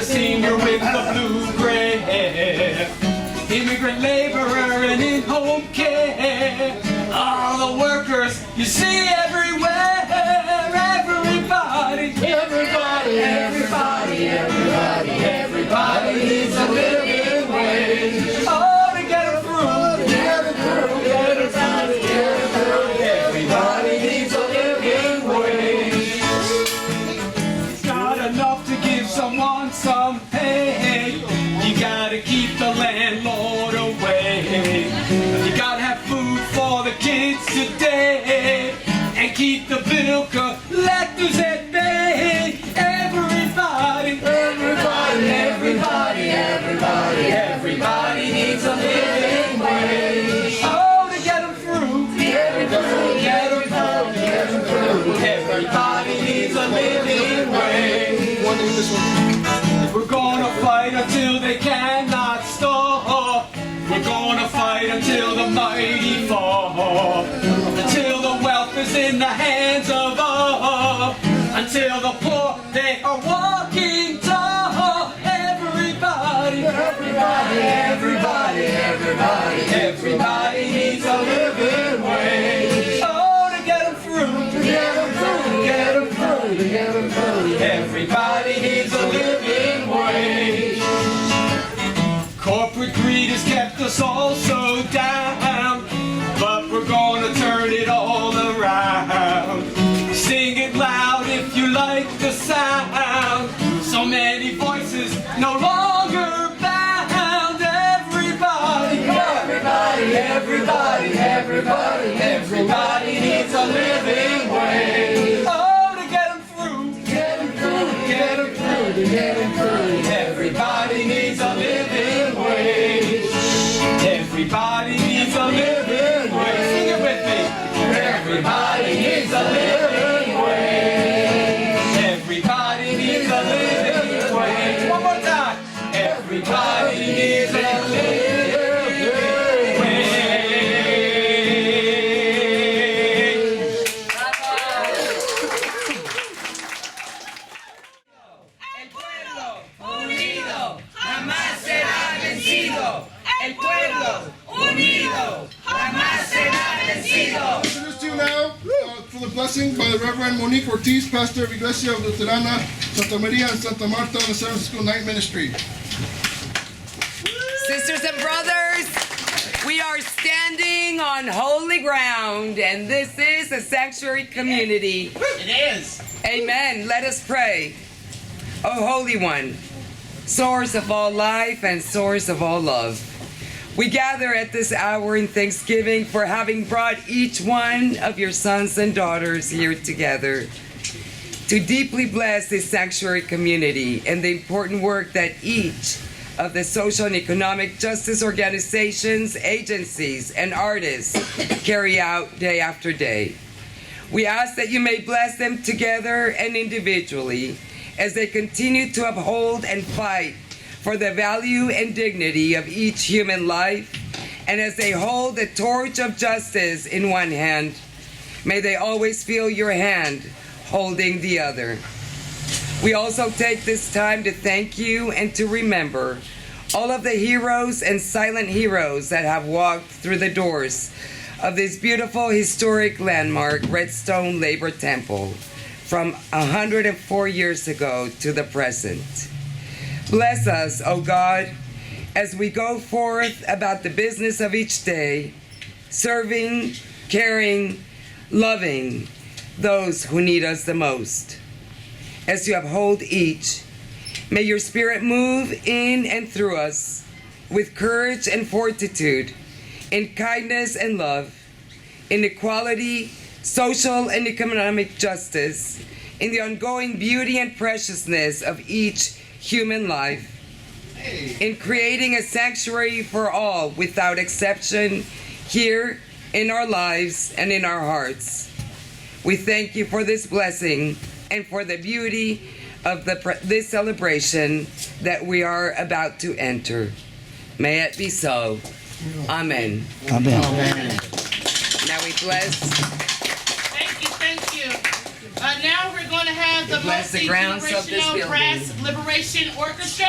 senior with the blue-gray hair, immigrant laborer and in-home care, all the workers you see everywhere, everybody, everybody, everybody, everybody, everybody needs a living wage. Oh, to get it through, to get it through, get it through, get it through, everybody needs a living wage. Not enough to give someone some pay, you gotta keep the landlord away. You gotta have food for the kids today, and keep the bill collectors at bay. Everybody, everybody, everybody, everybody, everybody needs a living wage. Oh, to get them through, get them through, get them through, get them through. Everybody needs a living wage. We're gonna fight until they cannot stop. We're gonna fight until the mighty fall, until the wealth is in the hands of all, until the poor they are walking tall. Everybody, everybody, everybody, everybody, everybody needs a living wage. Oh, to get them through, to get them through, to get them through, to get them through. Everybody needs a living wage. Corporate greed has kept us all so down, but we're gonna turn it all around. Sing it loud if you like the sound. So many voices no longer bound. Everybody, everybody, everybody, everybody, everybody needs a living wage. Oh, to get them through, get them through, get them through, to get them through. Everybody needs a living wage. Everybody needs a living wage. Sing it with me. Everybody needs a living wage. Everybody needs a living wage. One more time. Everybody needs a living wage. El pueblo unido jamás será vencido. El pueblo unido jamás será vencido. Introduce to you now for the blessing by the Reverend Monique Ortiz, pastor of Iglesia Luterana Santa Maria and Santa Marta in the San Francisco Night Ministry. Sisters and brothers, we are standing on holy ground, and this is a sanctuary community. It is. Amen. Let us pray. O Holy One, source of all life and source of all love, we gather at this hour in thanksgiving for having brought each one of your sons and daughters here together to deeply bless this sanctuary community and the important work that each of the social and economic justice organizations, agencies, and artists carry out day after day. We ask that you may bless them together and individually as they continue to uphold and fight for the value and dignity of each human life, and as they hold the torch of justice in one hand, may they always feel your hand holding the other. We also take this time to thank you and to remember all of the heroes and silent heroes that have walked through the doors of this beautiful historic landmark, Redstone Labor Temple, from 104 years ago to the present. Bless us, O God, as we go forth about the business of each day, serving, caring, loving those who need us the most. As you uphold each, may your Spirit move in and through us with courage and fortitude, in kindness and love, in equality, social and economic justice, in the ongoing beauty and preciousness of each human life, in creating a sanctuary for all without exception here in our lives and in our hearts. We thank you for this blessing and for the beauty of this celebration that we are about to enter. May it be so. Amen. Amen. Now we bless. Thank you, thank you. Now we're going want to have the Bless the grounds of this multi-generational building. brass liberation orchestra?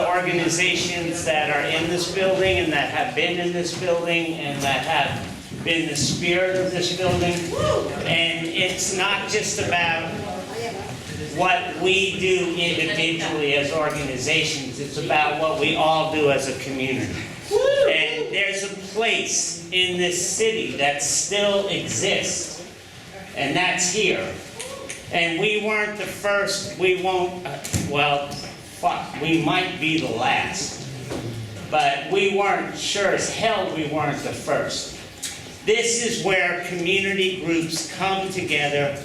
Organizations that are in this building and that have been in this building and that have been the spirit of this building. And it's not just about what we do individually as organizations, it's about what we all do as a community. And there's a place in this city that still exists, and that's here. And we weren't the first, we won't, well, fuck, we might be the last. But we weren't, sure as hell we weren't the first. This is where community groups come together.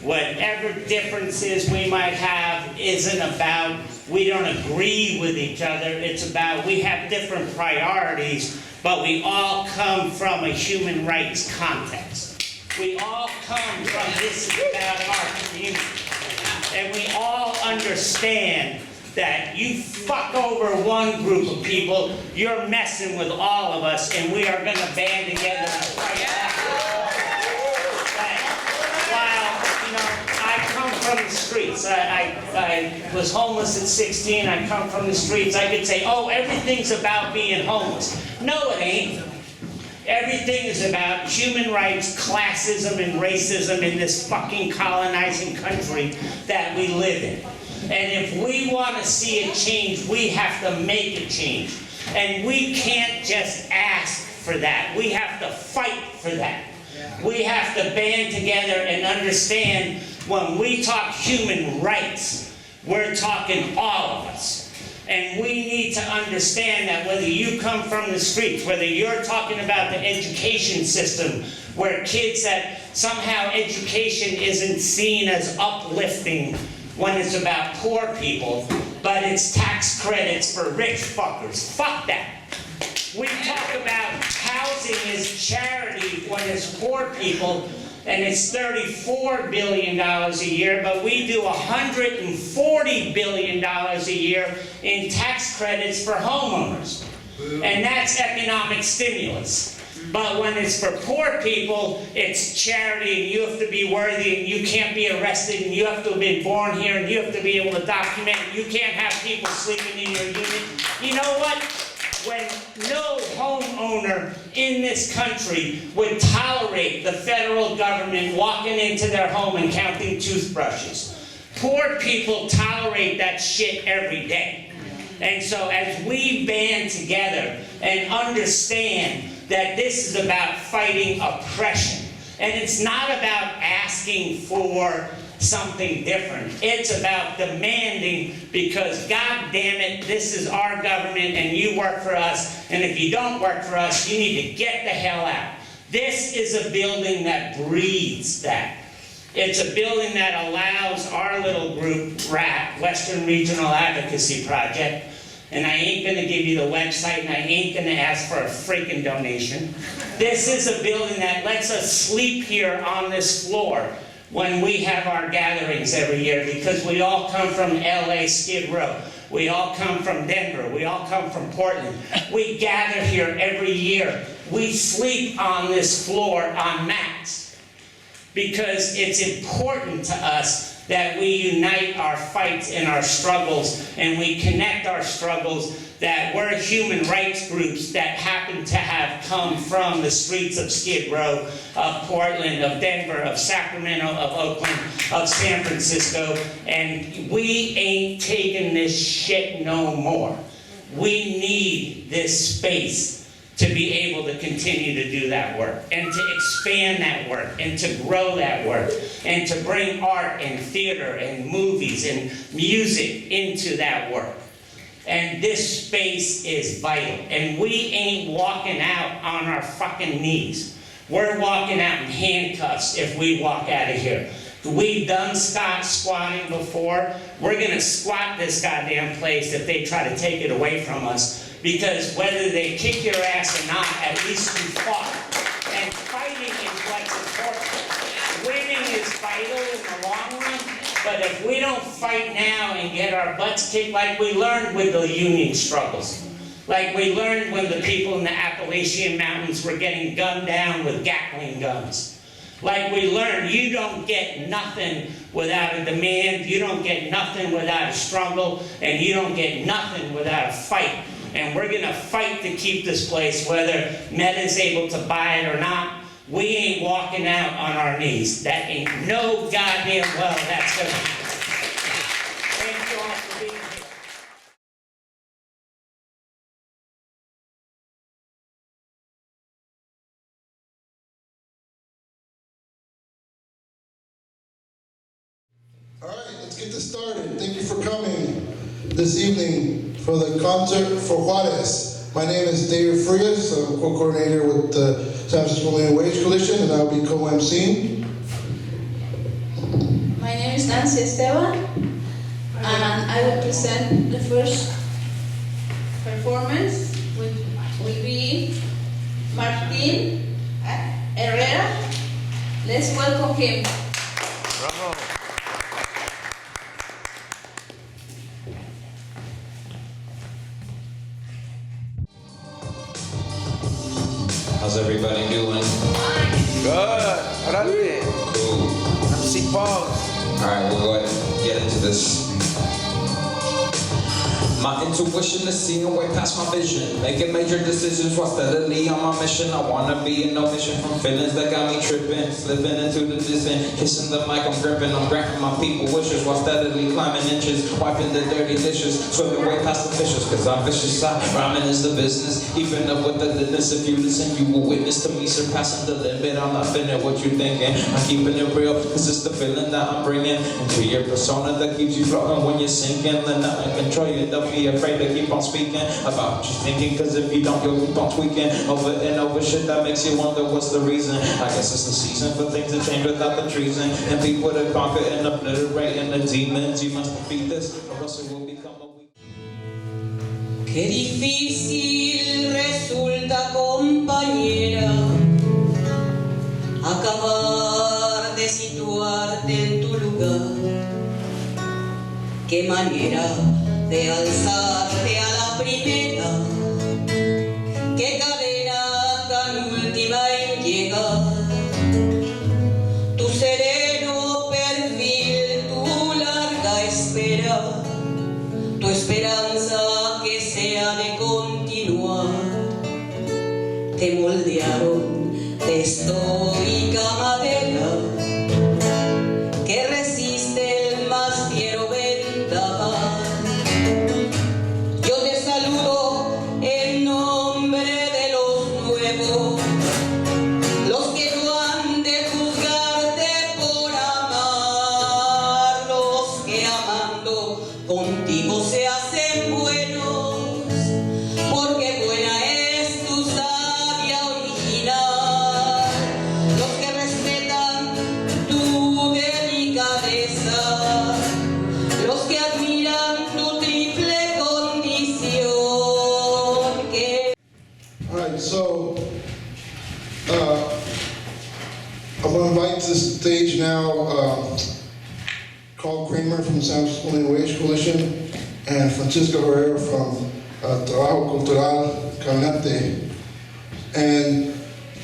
Whatever differences we might have isn't about we don't agree with each other. It's about we have different priorities, but we all come from a human rights context. We all come from this is about our community. And we all understand that you fuck over one group of people, you're messing with all of us, and we are gonna band together and fight back. While, you know, I come from the streets. I was homeless at 16. I come from the streets. I could say, oh, everything's about being homeless. No, it ain't. Everything is about human rights, classism, and racism in this fucking colonizing country that we live in. And if we want to see it change, we have to make it change. And we can't just ask for that. We have to fight for that. We have to band together and understand when we talk human rights, we're talking all of us. And we need to understand that whether you come from the streets, whether you're talking about the education system, where kids that somehow education isn't seen as uplifting when it's about poor people, but it's tax credits for rich fuckers. Fuck that. We talk about housing as charity when it's poor people, and it's $34 billion a year, but we do $140 billion a year in tax credits for homeowners. And that's economic stimulus. But when it's for poor people, it's charity, and you have to be worthy, and you can't be arrested, and you have to have been born here, and you have to be able to document, and you can't have people sleeping in your unit. You know what? When no homeowner in this country would tolerate the federal government walking into their home and counting toothbrushes. Poor people tolerate that shit every day. And so as we band together and understand that this is about fighting oppression, and it's not about asking for something different. It's about demanding, because God damn it, this is our government and you work for us, and if you don't work for us, you need to get the hell out. This is a building that breeds that. It's a building that allows our little group, RAP, Western Regional Advocacy Project, and I ain't gonna give you the website, and I ain't gonna ask for a freaking donation. This is a building that lets us sleep here on this floor when we have our gatherings every year, because we all come from LA, Skid Row. We all come from Denver. We all come from Portland. We gather here every year. We sleep on this floor on mats, because it's important to us that we unite our fights and our struggles, and we connect our struggles, that we're human rights groups that happen to have come from the streets of Skid Row, of Portland, of Denver, of Sacramento, of Oakland, of San Francisco, and we ain't taking this shit no more. We need this space to be able to continue to do that work, and to expand that work, and to grow that work, and to bring art and theater and movies and music into that work. And this space is vital. And we ain't walking out on our fucking knees. We're walking out in handcuffs if we walk out of here. We've done squatting before. We're gonna squat this goddamn place if they try to take it away from us. Because whether they kick your ass or not, at least you fought. And fighting is what's important. Winning is vital in the long run, but if we don't fight now and get our butts kicked, like we learned with the union struggles, like we learned when the people in the Appalachian Mountains were getting gunned down with Gatling guns, like we learned you don't get nothing without a demand, you don't get nothing without a struggle, and you don't get nothing without a fight. And we're going to fight to keep this place, whether Meta's able to buy it or not. We ain't walking out on our knees. That ain't no goddamn well that's going to happen. Thank you all for being here. All right, let's get this started. Thank you for coming this evening for the concert for Juarez. My name is David Frias. I'm co-coordinator with the San Francisco Minimum Wage Coalition, and I'll be co-emceeing. My name is Nancy Esteban, and I will present the first performance, which will be Martin Herrera. Let's welcome him. Bravo. Alright, we'll go ahead and get into this. My intuition is seeing way past my vision. Making major decisions while steadily on my mission. I wanna be in no mission from feelings that got me tripping. Slipping into the distant, kissing the mic, I'm gripping. I'm granting my people wishes while steadily climbing inches. Wiping the dirty dishes, swimming way past the fishes. Cause I'm vicious, rhyming is the business. Even up with the goodness, if you listen, you will witness to me surpassing the limit. I'm not finna what you thinking. I'm keeping it real, cause it's the feeling that I'm bringing into your persona that keeps you floating when you're sinking. Let nothing control you. Don't be afraid to keep on speaking about what you're thinking, cause if you don't, you'll keep on tweaking over and over shit that makes you wonder what's the reason. I guess it's the season for things to change without the treason, and people to conquer and obliterate and the demons. You must defeat this, or else it will become a weak. Qué difícil resulta, compañera, acabar de situarte en tu lugar. Qué manera de alzarte a la primera, qué cadena tan última en llegar. Tu sereno perfil, tu larga espera, tu esperanza que se ha de continuar. Te moldearon de estoica madera que resiste el más fiero vendaval. Yo te saludo en nombre de los nuevos, los que no han de juzgarte por amar, los que amando contigo se hacen buenos, porque buena es tu savia original, los que respetan tu delicadeza, los que admiran tu triple condición. Que Alright, so I'm going to invite to the stage now Carl Kramer from the San Francisco Minimum Wage Coalition and Francisco Herrera from Avicolli Caminante. And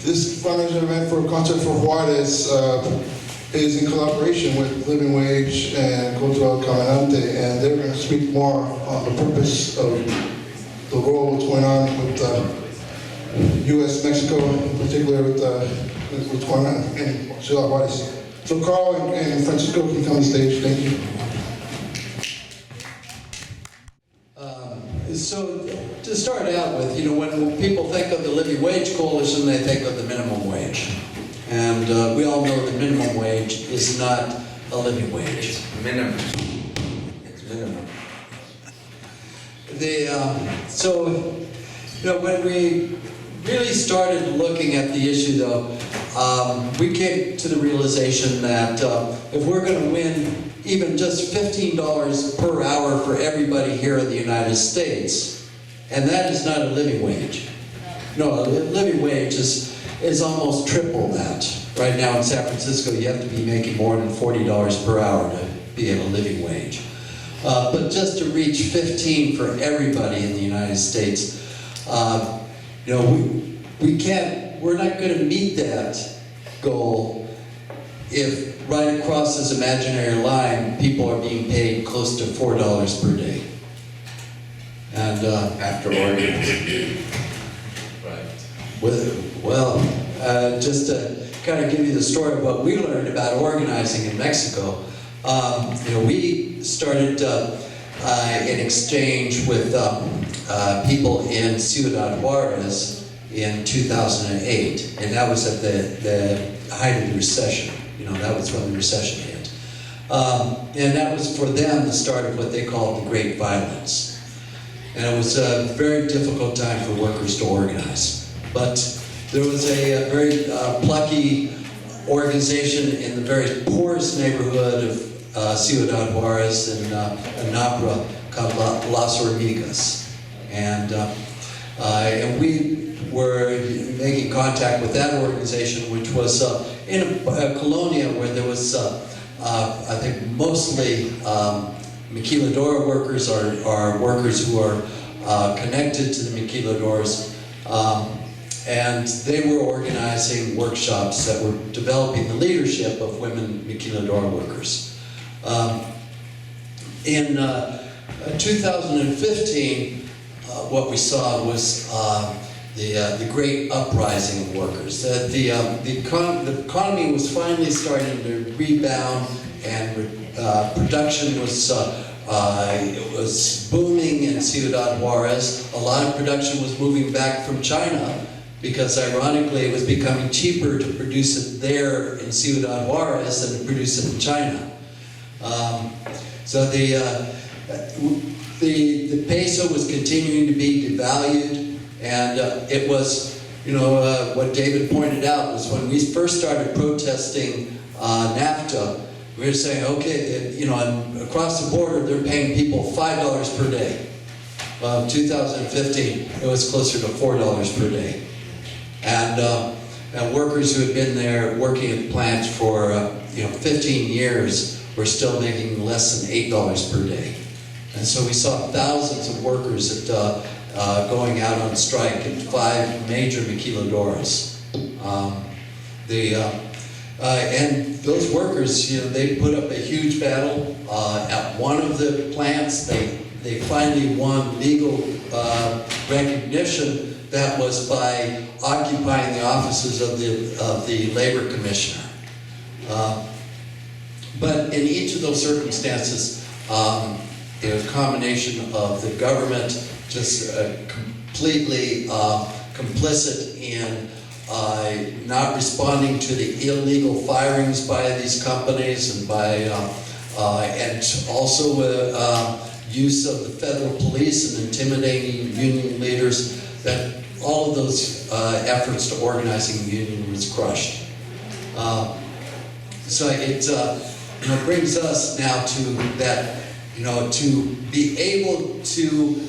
this fundraising event for Concert for Juarez is in collaboration with Living Wage and Cultural Caminante, and they're going to speak more on the purpose of the role, what's going on with U.S. Mexico, in particular with what's going on in Ciudad Juarez. So Carl and Francisco can come on stage. Thank you. So to start out with, when people think of the Living Wage Coalition, they think of the minimum wage. And we all know the minimum wage is not a living wage. It's minimum. It's minimum. When we really started looking at the issue, though, we came to the realization that if we're going to win even just $15 per hour for everybody here in the United States, and that is not a living wage. No, a living wage is almost triple that. Right now in San Francisco, you have to be making more than $40 per hour to be at a living wage. But just to reach 15 for everybody in the United States, we're not going to meet that goal if right across this imaginary line, people are being paid close to $4 per day. And After organizing. Right. Just to kind of give you the story of what we learned about organizing in Mexico, we started an exchange with people in Ciudad Juarez in 2008, and that was at the height of the recession. That was when the recession hit. And that was for them the start of what they called the Great Violence. And it was a very difficult time for workers to organize. But there was a very plucky organization in the very poorest neighborhood of Ciudad Juarez in Anapra called Las Hormigas. And we were making contact with that organization, which was in a colonia where there was, I think, mostly maquiladora workers are workers who are connected to the maquiladoras. And they were organizing workshops that were developing the leadership of women maquiladora workers. In 2015, what we saw was the great uprising of workers. The economy was finally starting to rebound, and production was booming in Ciudad Juarez. A lot of production was moving back from China because, ironically, it was becoming cheaper to produce it there in Ciudad Juarez than to produce it in China. So the peso was continuing to be devalued, and it was, what David pointed out was when we first started protesting NAFTA, we were saying, okay, across the border they're paying people $5 per day. Well, in 2015, it was closer to $4 per day. And workers who had been there working at plants for 15 years were still making less than $8 per day. And so we saw thousands of workers going out on strike at 5 major maquiladoras. And those workers, they put up a huge battle. At one of the plants, they finally won legal recognition. That was by occupying the offices of the labor commissioner. But in each of those circumstances, a combination of the government just completely complicit in not responding to the illegal firings by these companies, and and also use of the federal police and intimidating union leaders. That all of those efforts to organizing the union was crushed. So it brings us now to that, to be able to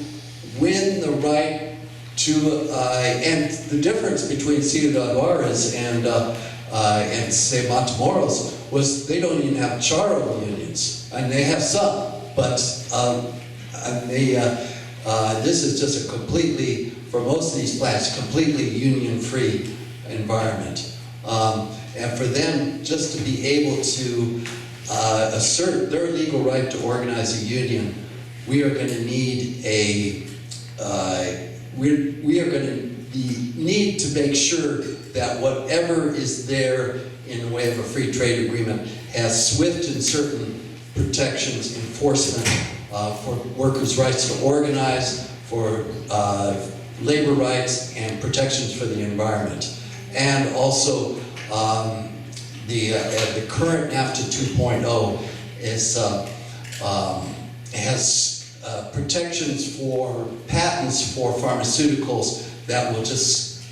win the right to, and the difference between Ciudad Juarez and say Matamoros was they don't even have charro unions, and they have some, but this is just a completely, for most of these plants, completely union-free environment. And for them just to be able to assert their legal right to organize a union, we are going to need we are going to need to make sure that whatever is there in the way of a free trade agreement has swift and certain protections, enforcement for workers' rights to organize, for labor rights, and protections for the environment. And also, the current NAFTA 2.0 has protections for patents for pharmaceuticals that will just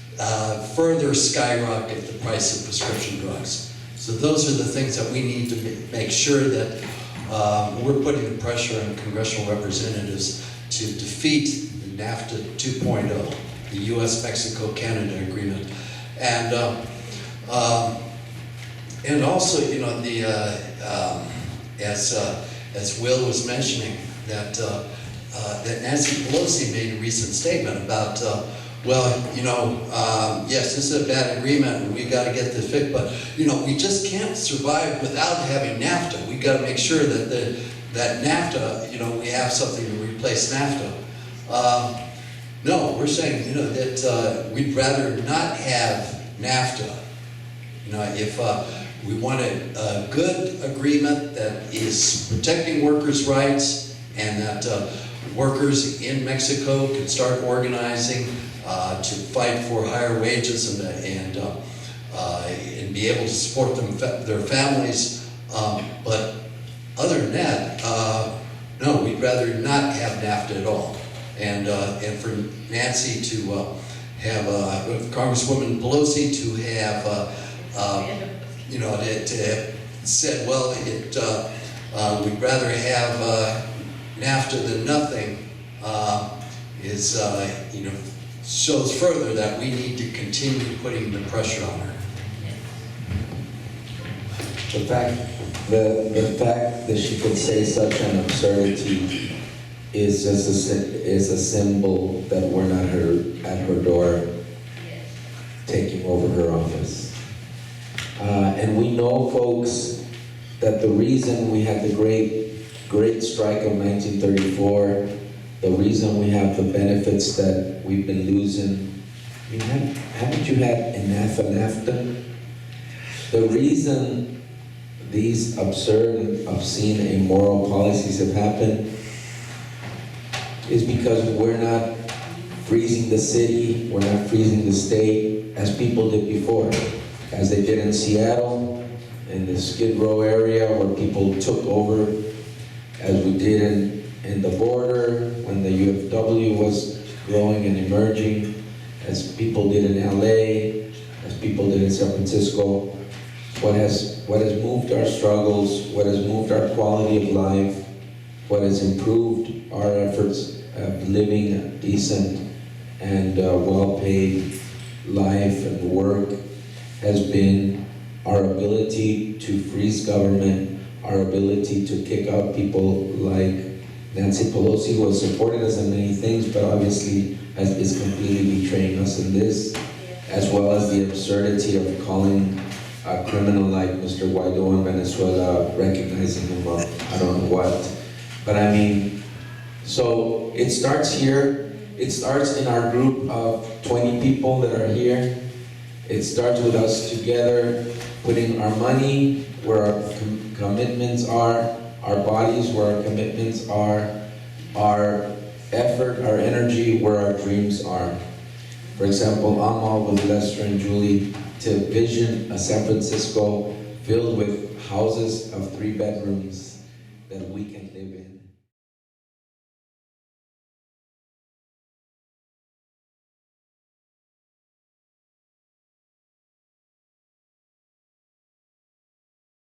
further skyrocket the price of prescription drugs. So those are the things that we need to make sure that we're putting the pressure on congressional representatives to defeat the NAFTA 2.0, the U.S.-Mexico-Canada agreement. And also, as Will was mentioning, that Nancy Pelosi made a recent statement about, yes, this is a bad agreement and we got to get this fixed, but we just can't survive without having NAFTA. We got to make sure that that NAFTA, we have something to replace NAFTA. No, we're saying, that we'd rather not have NAFTA. If we want a good agreement that is protecting workers' rights, and that workers in Mexico can start organizing to fight for higher wages and be able to support their families. But other than that, no, we'd rather not have NAFTA at all. And for Nancy to have Congresswoman Pelosi to have to have said, well, we'd rather have NAFTA than nothing, shows further that we need to continue putting the pressure on her. The fact that she could say such an absurdity is just a symbol that we're not at her door. taking over her office. And we know, folks, that the reason we had the great strike of 1934, the reason we have the benefits that we've been losing, I mean, haven't you had enough and NAFTA? The reason these absurd and obscene immoral policies have happened is because we're not freezing the city, we're not freezing the state as people did before, as they did in Seattle, in the Skid Row area where people took over, as we did in the border when the UFW was growing and emerging, as people did in LA, as people did in San Francisco. What has moved our struggles, what has moved our quality of life, what has improved our efforts of living a decent and well-paid life and work has been our ability to freeze government, our ability to kick out people like Nancy Pelosi, who has supported us in many things, but obviously is completely betraying us in this, as well as the absurdity of calling a criminal like Mr. Guaido in Venezuela, recognizing him of I don't know what. But I mean, so it starts here. It starts in our group of 20 people that are here. It starts with us together, putting our money where our commitments are, our bodies where our commitments are, our effort, our energy where our dreams are. For example, I'm all with Lester and Julie to vision a San Francisco filled with houses of 3 bedrooms that we can live in.